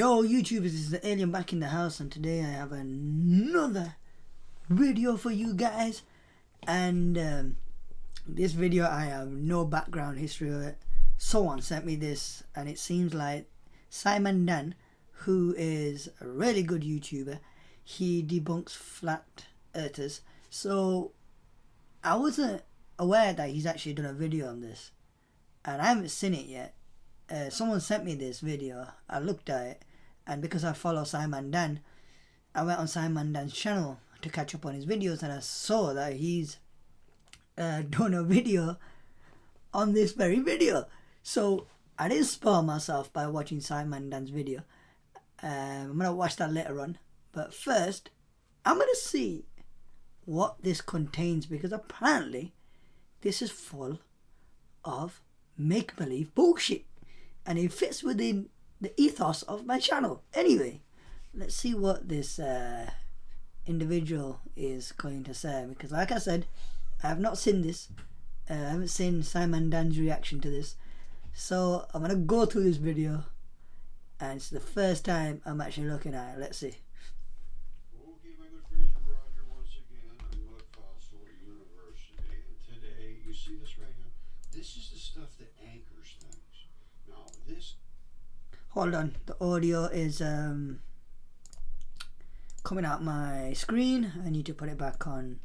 Yo YouTubers, this is the alien back in the house, and today I have another video for you guys. And this video, I have no background history of it. Someone sent me this, and it seems like Simon Dan, who is a really good YouTuber, he debunks flat earthers. So I wasn't aware that he's actually done a video on this, and I haven't seen it yet. Someone sent me this video, I looked at it, and because I follow Simon Dan, I went on Simon Dan's channel to catch up on his videos, and I saw that he's done a video on this very video. So I didn't spoil myself by watching Simon Dan's video. I'm going to watch that later on, but first I'm going to see what this contains, because apparently this is full of make-believe bullshit, and it fits within the ethos of my channel. Anyway, let's see what this individual is going to say, because like I said, I have not seen this. I haven't seen Simon Dan's reaction to this, so I'm gonna go through this video, and it's the first time I'm actually looking at it. Let's see. Okay, my good friends, Roger once again. I'm at Fossil University, and today, you see this right here? This is the stuff that anchors things. Now, this... Hold on, the audio is coming out my screen. I need to put it back on.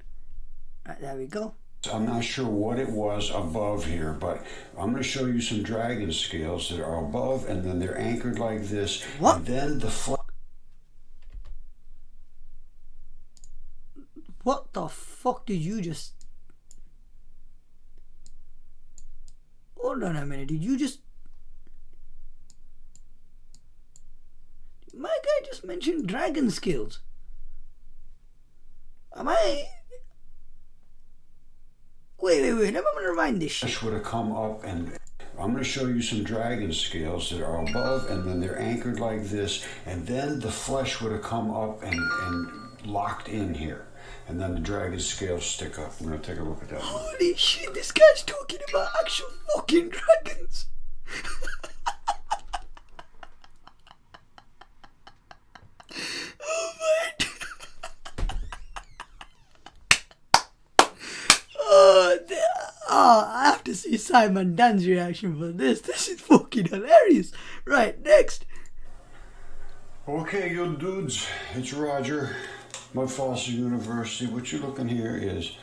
Right, there we go. I'm not sure what it was above here, but I'm going to show you some dragon scales that are above, and then they're anchored like this. What? And then the What the fuck did you just... Hold on a minute, did you just... My guy just mentioned dragon skills. Am I... Wait, let me rewind this shit. flesh would have come up, and I'm going to show you some dragon scales that are above, and then they're anchored like this, and then the flesh would have come up and locked in here, and then the dragon scales stick up. We're going to take a look at that. Holy shit, this guy's talking about actual fucking dragons. I have to see Simon Dan's reaction for this. This is fucking hilarious. Right, next. Okay, you dudes, it's Roger, Mud Fossil University. What you're looking here is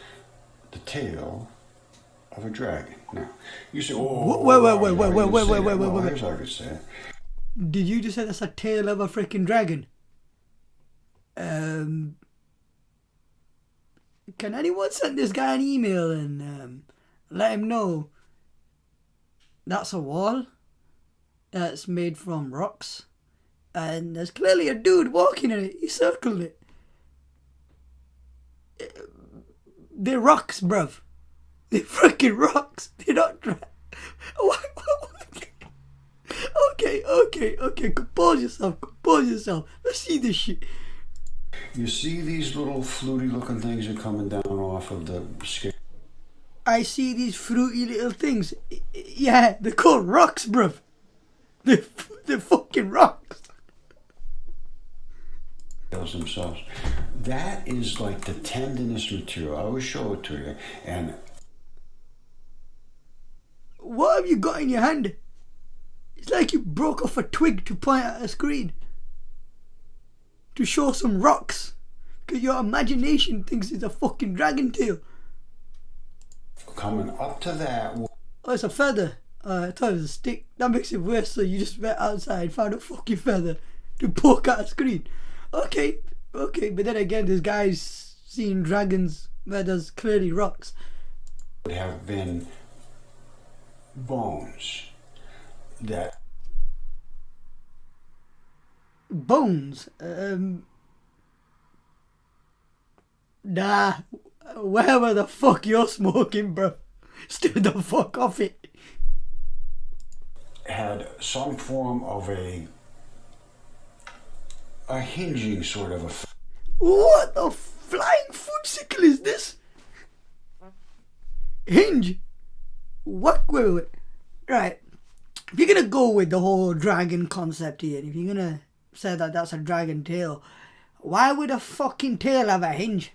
the tail of a dragon. Now, you say, oh, wait. Here's how I could say it. Did you just say that's a tail of a freaking dragon? Can anyone send this guy an email and let him know that's a wall that's made from rocks, and there's clearly a dude walking in it. He circled it. They're rocks, bruv. They're freaking rocks. They're not Okay. Compose yourself. Let's see this shit. You see these little fluty looking things are coming down off of the scale? I see these fruity little things. Yeah, they're called rocks, bruv. They're fucking rocks. Themselves. That is like the tendinous material. I will show it to you. And what have you got in your hand? It's like you broke off a twig to point at a screen to show some rocks, because your imagination thinks it's a fucking dragon tail. Coming up to that... Oh, it's a feather. I thought it was a stick. That makes it worse. So you just went outside, found a fucking feather to poke at a screen. Okay, but then again, this guy's seeing dragons where there's clearly rocks. Would have been bones that... Bones? Nah, wherever the fuck you're smoking, bro, stay the fuck off it. Had some form of a hinging sort of a... What the flying footsicle is this? Hinge? What? Wait. Right. If you're gonna go with the whole dragon concept here, if you're gonna said that that's a dragon tail. Why would a fucking tail have a hinge?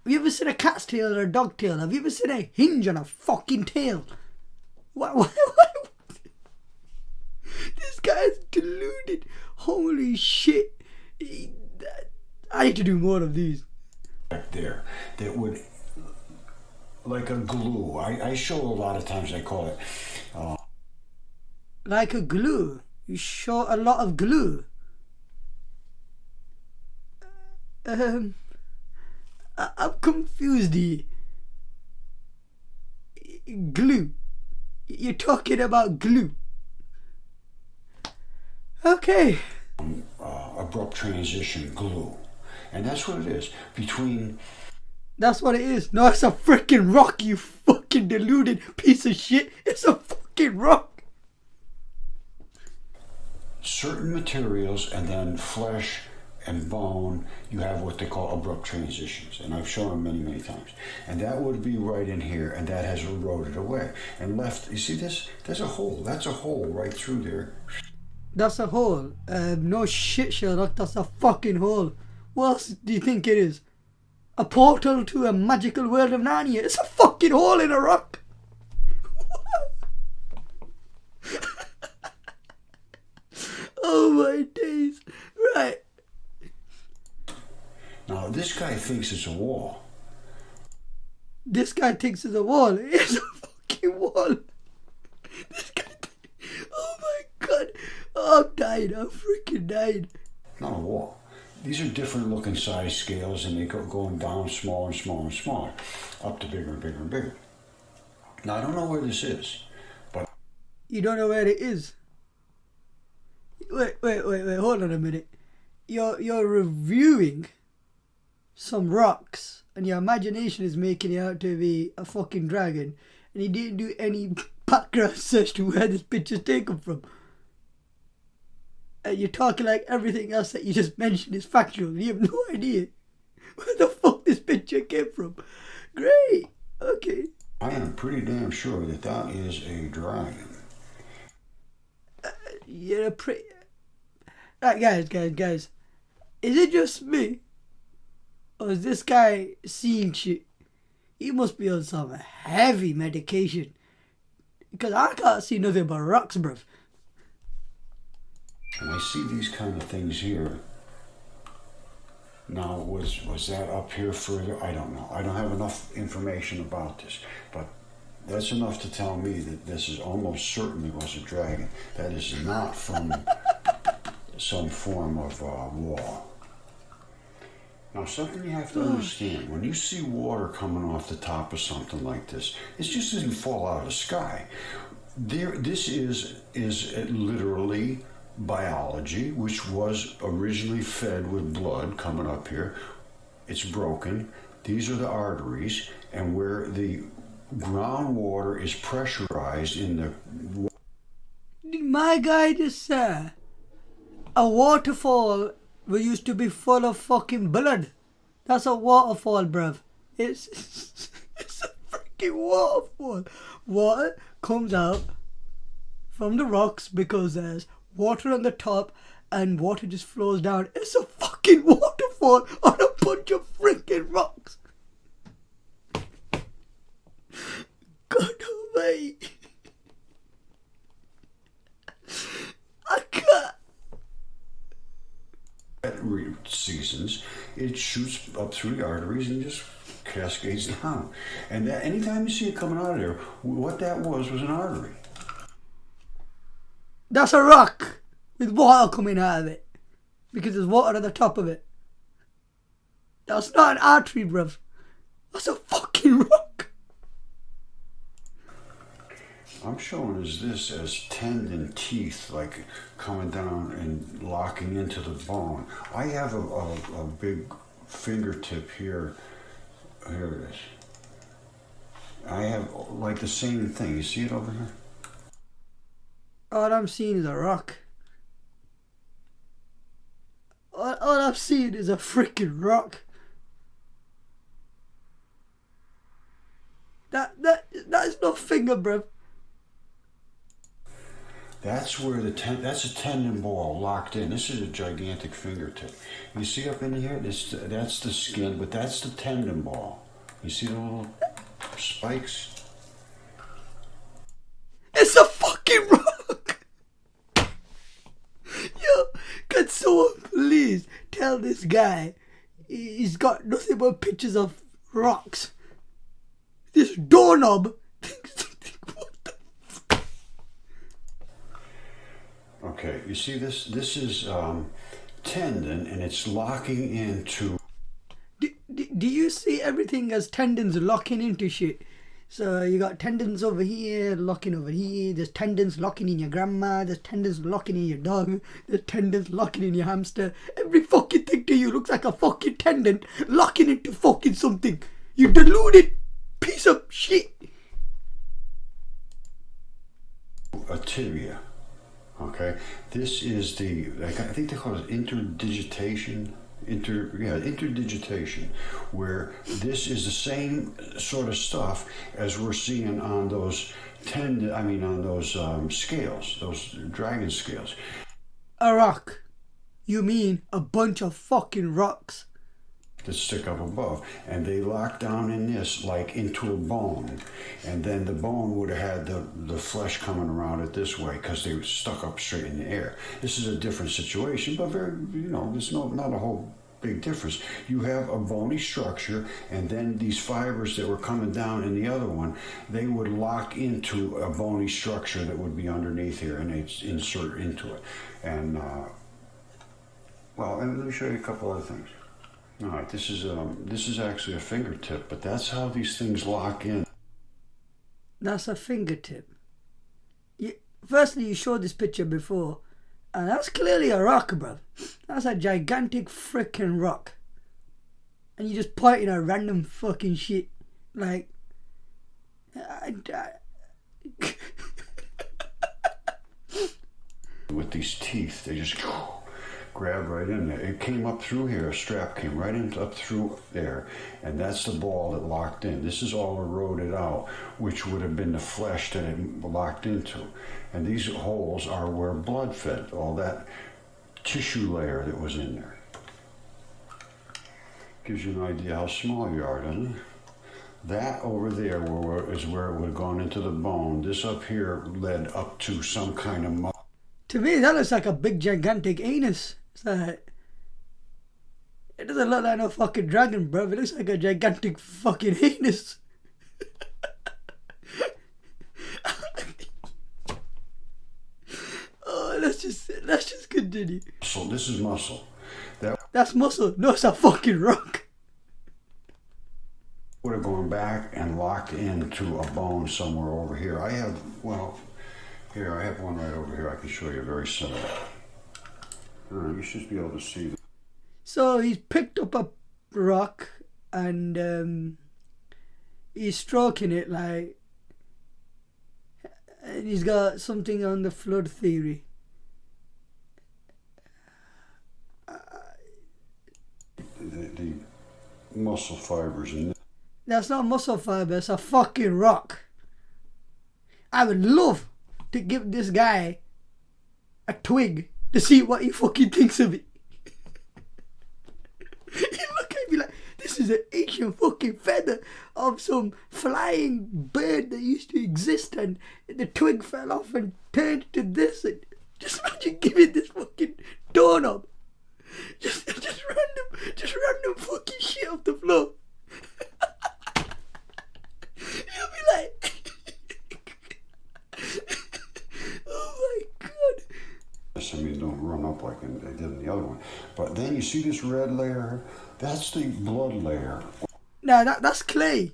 Have you ever seen a cat's tail or a dog tail? Have you ever seen a hinge on a fucking tail? Why? This guy's deluded. Holy shit. I need to do more of these. Back there, that would, like a glue. I show a lot of times, I call it. Like a glue? You show a lot of glue? I'm confused here. Glue. You're talking about glue. Okay. Abrupt transition glue. And that's what it is. Between... That's what it is. No, it's a freaking rock, you fucking deluded piece of shit. It's a fucking rock. Certain materials and then flesh and bone, you have what they call abrupt transitions. And I've shown them many, many times. And that would be right in here, and that has eroded away. And left, you see this? There's a hole. That's a hole right through there. That's a hole. No shit, Sherlock. That's a fucking hole. What else do you think it is? A portal to a magical world of Narnia. It's a fucking hole in a rock. Oh my days. Right. Now, this guy thinks it's a wall. This guy thinks it's a wall. It's a fucking wall. This guy... Oh my god. Oh, I'm dying. I'm freaking dying. Not a wall. These are different looking size scales, and they go going down smaller and smaller and smaller, up to bigger and bigger and bigger. Now, I don't know where this is, but... You don't know where it is? Wait, hold on a minute. You're reviewing some rocks, and your imagination is making it out to be a fucking dragon, and you didn't do any background search to where this picture's taken from. And you're talking like everything else that you just mentioned is factual, and you have no idea where the fuck this picture came from. Great. Okay. I am pretty damn sure that that is a dragon. You're a pretty... Right, guys. Is it just me? Or is this guy seeing shit? He must be on some heavy medication. Because I can't see nothing but rocks, bruv. And I see these kind of things here. Now, was that up here further? I don't know. I don't have enough information about this. But that's enough to tell me that this is almost certainly was a dragon. That is not from some form of wall. Now, something you have to understand, when you see water coming off the top of something like this, it just doesn't fall out of the sky. This is literally biology, which was originally fed with blood coming up here. It's broken. These are the arteries, and where the groundwater is pressurized in the... Did my guy just say a waterfall used to be full of fucking blood? That's a waterfall, bruv. It's a freaking waterfall. Water comes out from the rocks because there's water on the top and water just flows down. It's a fucking waterfall on a bunch of freaking rocks. God almighty. I can't. At seasons, it shoots up through the arteries and just cascades down. And that, anytime you see it coming out of there, what that was an artery. That's a rock with water coming out of it because there's water at the top of it. That's not an artery, bruv. That's a fucking rock. I'm showing this as tendon teeth, like coming down and locking into the bone. I have a big fingertip here. Here it is. I have like the same thing. You see it over here? All I'm seeing is a rock. All I'm seeing is a freaking rock. That is no finger, bruv. That's where that's a tendon ball locked in. This is a gigantic fingertip. You see up in here, that's the skin, but that's the tendon ball. You see the little spikes? It's a fucking rock! Yo, can someone please tell this guy he's got nothing but pictures of rocks? This doorknob. What the fuck? Okay, you see this? This is tendon, and it's locking into. Do you see everything as tendons locking into shit? So you got tendons over here, locking over here. There's tendons locking in your grandma. There's tendons locking in your dog. There's tendons locking in your hamster. Every fucking thing to you looks like a fucking tendon locking into fucking something. You deluded piece of shit. A tibia. Okay, this is I think they call it interdigitation. Interdigitation, where this is the same sort of stuff as we're seeing on those on those scales, those dragon scales. A rock? You mean a bunch of fucking rocks? That stick up above, and they lock down in this like into a bone, and then the bone would have had the flesh coming around it this way because they were stuck up straight in the air. This is a different situation, but very, there's not a whole big difference. You have a bony structure, and then these fibers that were coming down in the other one, they would lock into a bony structure that would be underneath here, and they'd insert into it. And and let me show you a couple other things. All right, this is actually a fingertip, but that's how these things lock in. That's a fingertip. Firstly, you showed this picture before, and that's clearly a rock, bro. That's a gigantic freaking rock. And you just pointing at random fucking shit. Like, with these teeth, they just grab right in there. It came up through here, a strap came right up through there, and that's the ball that locked in. This is all eroded out, which would have been the flesh that it locked into. And these holes are where blood fed, all that tissue layer that was in there. Gives you an idea how small you are, doesn't it? That over there is where it would have gone into the bone. This up here led up to some kind of muscle. To me, that looks like a big gigantic anus. It's like, it doesn't look like no fucking dragon, bro. It looks like a gigantic fucking anus. Oh, let's just continue. So this is muscle. That's muscle. No, it's a fucking rock. Would have gone back and locked into a bone somewhere over here. I have one right over here. I can show you very similar. You should be able to see that. So he's picked up a rock and he's stroking it like, and he's got something on the flood theory. The muscle fibers in. That's not muscle fiber. It's a fucking rock. I would love to give this guy a twig to see what he fucking thinks of it. He look at me like, this is an ancient fucking feather of some flying bird that used to exist, and the twig fell off and turned to this. And just imagine giving this fucking doorknob just random fucking shit off the floor. You'll be like, oh my god. Don't run up like they did in the other one. But then you see this red layer? That's the blood layer. No, that's clay.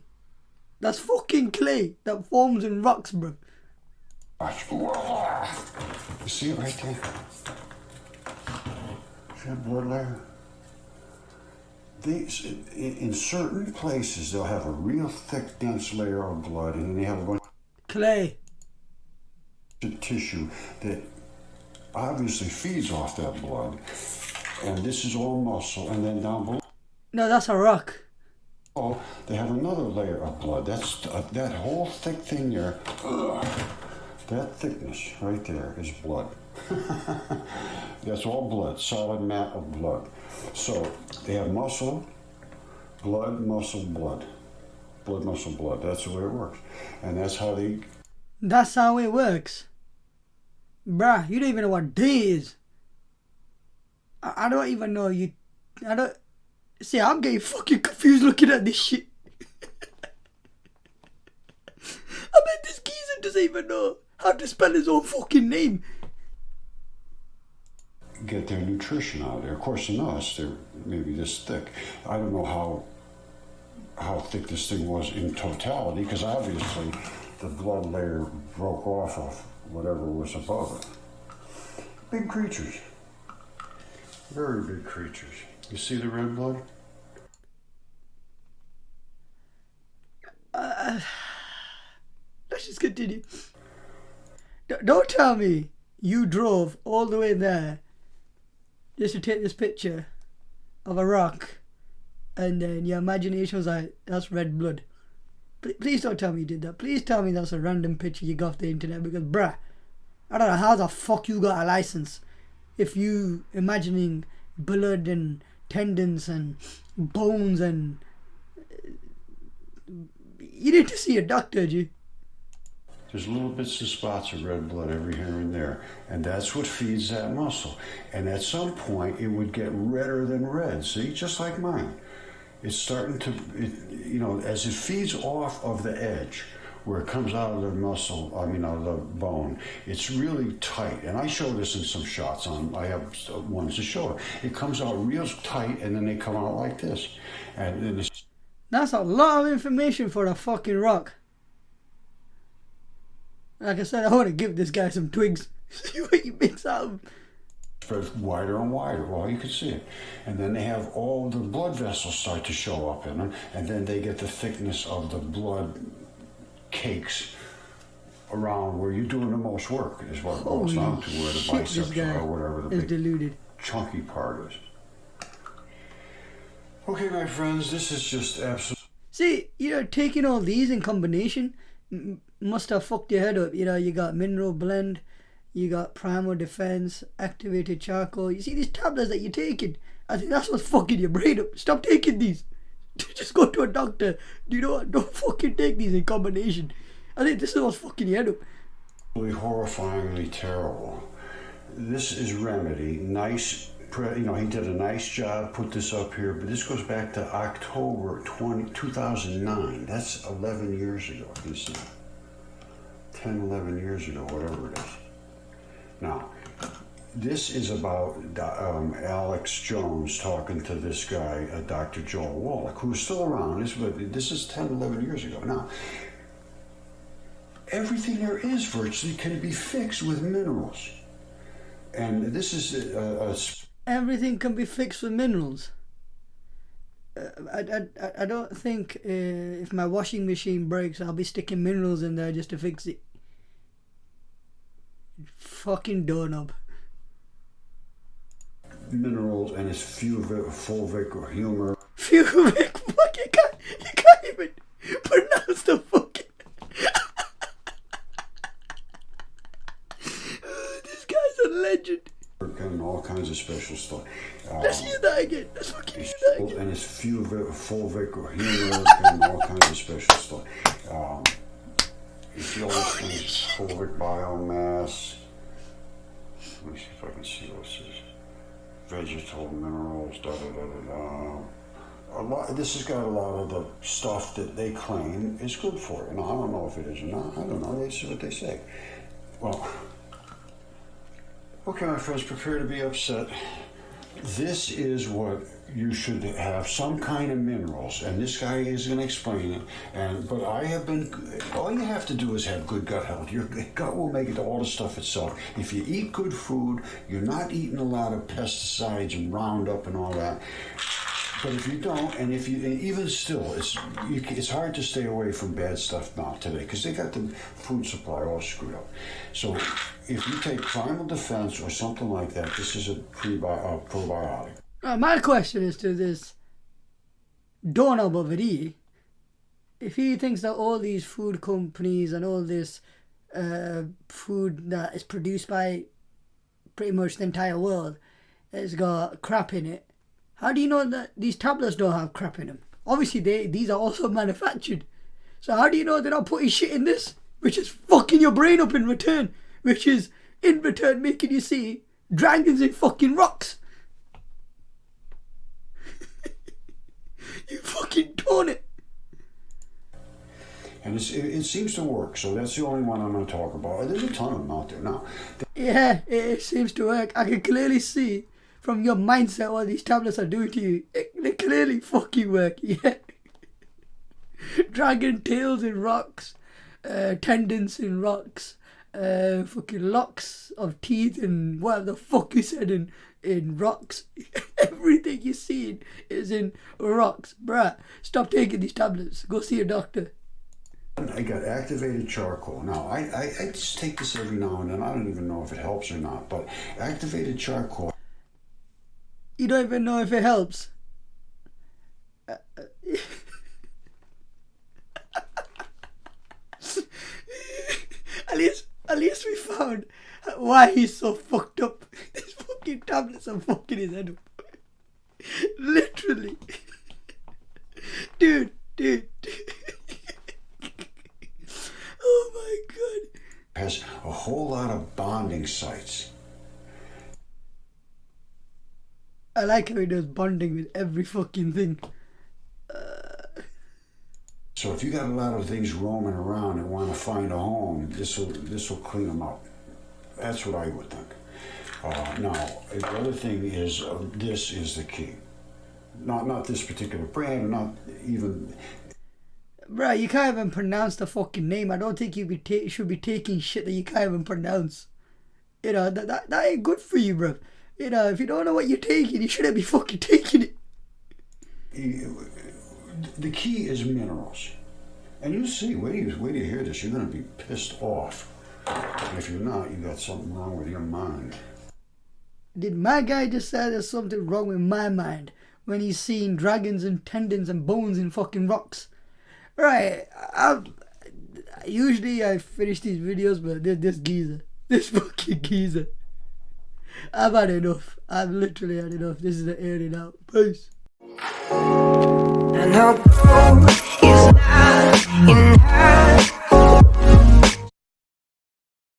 That's fucking clay that forms in rocks, bro. You see it right there? See that blood layer? In certain places, they'll have a real thick, dense layer of blood, and then they have a bunch clay of tissue that obviously feeds off that blood, and this is all muscle, and then down below. No, that's a rock. Oh, they have another layer of blood. That's that whole thick thing there. That thickness right there is blood. That's all blood, solid mat of blood. So they have muscle, blood, muscle, blood. Blood, muscle, blood. That's the way it works. And that's how they... That's how it works. Bruh, you don't even know what day is. I don't even know you... I don't... See, I'm getting fucking confused looking at this shit. I bet this geezer doesn't even know how to spell his own fucking name. Get their nutrition out of there. Of course, in us, they're maybe this thick. I don't know how thick this thing was in totality, because obviously the blood layer broke off of whatever was above it. Big creatures. Very big creatures. You see the red blood? Let's just continue. Don't tell me you drove all the way there just to take this picture of a rock and then your imagination was like, that's red blood. Please don't tell me you did that. Please tell me that's a random picture you got off the internet, because bruh, I don't know how the fuck you got a license if you imagining blood and tendons and bones and... You need to see a doctor, G. There's little bits of spots of red blood every here and there, and that's what feeds that muscle. And at some point, it would get redder than red. See, just like mine. It's starting to, as it feeds off of the edge, where it comes out of the muscle, out of the bone, it's really tight. And I show this in some shots I have ones to show it. It comes out real tight, and then they come out like this. And then it's... That's a lot of information for a fucking rock. Like I said, I want to give this guy some twigs. See what he makes out of. Spreads wider and wider. Well, you can see it. And then they have all the blood vessels start to show up in them, and then they get the thickness of the blood cakes around where you're doing the most work, is what it boils down to, where the biceps are, or whatever the big deluded. Chunky part is. Okay, my friends, this is just absolute... See, taking all these in combination must have fucked your head up. You got mineral blend, you got primal defense, activated charcoal. You see these tablets that you're taking? I think that's what's fucking your brain up. Stop taking these. Just go to a doctor. You know what? Don't fucking take these in combination. I think this is what's fucking your head up. Horrifyingly terrible. This is Remedy. Nice... he did a nice job, put this up here, but this goes back to October 2009. That's 11 years ago, you see. 10, 11 years ago, whatever it is. Now, this is about Alex Jones talking to this guy, Dr. Joel Wallach, who's still around. This is 10, 11 years ago. Now, everything there is virtually can be fixed with minerals. And this is everything can be fixed with minerals. I don't think if my washing machine breaks, I'll be sticking minerals in there just to fix it. Fucking doorknob. Minerals and it's fulvic or humor. Fulvic? Fuck, you can't even pronounce the fucking... This guy's a legend. And all kinds of special stuff. Let's use that again. Let's fucking use that again. And it's fulvic or humor and all kinds of special stuff. You see all this kind of fulvic biomass. Let me see if I can see what this is. Vegetal minerals, a lot. This has got a lot of the stuff that they claim is good for you. Now, I don't know if it is or not. I don't know. This is what they say. Well, okay, my friends, prepare to be upset. This is what you should have, some kind of minerals, and this guy is going to explain it. But all you have to do is have good gut health. Your gut will make it all the stuff itself. If you eat good food, you're not eating a lot of pesticides and Roundup and all that. But if you don't, and even still, it's hard to stay away from bad stuff now today because they got the food supply all screwed up. So if you take Primal Defense or something like that, this is a probiotic. My question is to this doorknob over here. If he thinks that all these food companies and all this food that is produced by pretty much the entire world, it's got crap in it. How do you know that these tablets don't have crap in them? Obviously, these are also manufactured. So how do you know they're not putting shit in this, which is fucking your brain up in return, which is in return making you see dragons in fucking rocks? You fucking torn it. And it seems to work, so that's the only one I'm going to talk about. There's a ton of them out there now. Yeah, it seems to work. I can clearly see from your mindset what these tablets are doing to you. They clearly fucking work, yeah. Dragon tails in rocks, tendons in rocks, fucking locks of teeth and whatever the fuck you said in rocks. Everything you're seeing is in rocks. Bruh, stop taking these tablets. Go see a doctor. I got activated charcoal. Now, I just take this every now and then. I don't even know if it helps or not, but activated charcoal. You don't even know if it helps. At least we found why he's so fucked up. These fucking tablets are fucking his head up. Literally. Dude. Oh my god. Has a whole lot of bonding sites. I like how he does bonding with every fucking thing. So if you got a lot of things roaming around and want to find a home, this will clean them up. That's what I would think. Now, the other thing is, this is the key. Not this particular brand, not even... Bruh, you can't even pronounce the fucking name. I don't think you should be taking shit that you can't even pronounce. You know, that ain't good for you, bruh. You know, if you don't know what you're taking, you shouldn't be fucking taking it. The key is minerals. And you'll see, wait till you hear this, you're going to be pissed off. And if you're not, you got something wrong with your mind. Did my guy just say there's something wrong with my mind when he's seeing dragons and tendons and bones in fucking rocks? Right, usually I finish these videos, but this fucking geezer, I've had enough. I've literally had enough. This is the airing out. Peace. And our goal is not in